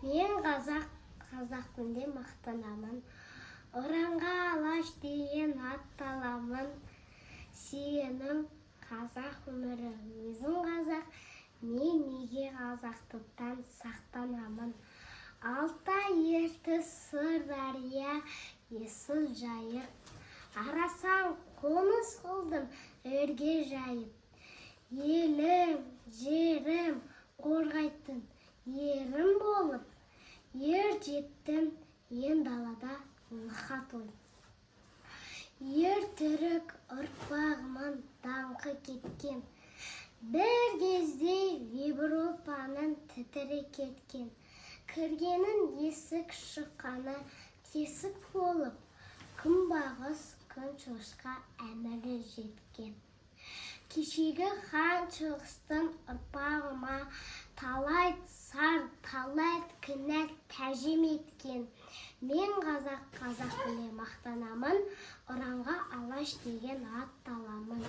Мен қазақпын деп мақтанамын. Ұранға алаш деген ат аламын. Сүйенім қазақ өмірі, өзім қазақ. Мен неге қазақтықтан сақтанамын? Алтай, Ертіс, Сырдария, Есіл, Жайық. Арасан қоныс қылдым өрге жайып. Елім, жерім қорғайтын ерім болып, ер жеттім ен далада лықа той. Ер түрік ұрпағымын даңқы кеткен, бір кезде Европаның тітірі кеткен. Кіргенін есік, шыққаны тесік болып, күнбағыс, күн шошқа әмірі жеткен. Кешегі хан шығыстың ұрпағыма талай сар, талай кінәт тәжім еткен. Мен қазақ деп мақтанамын, ұранға алаш деген ат аламын.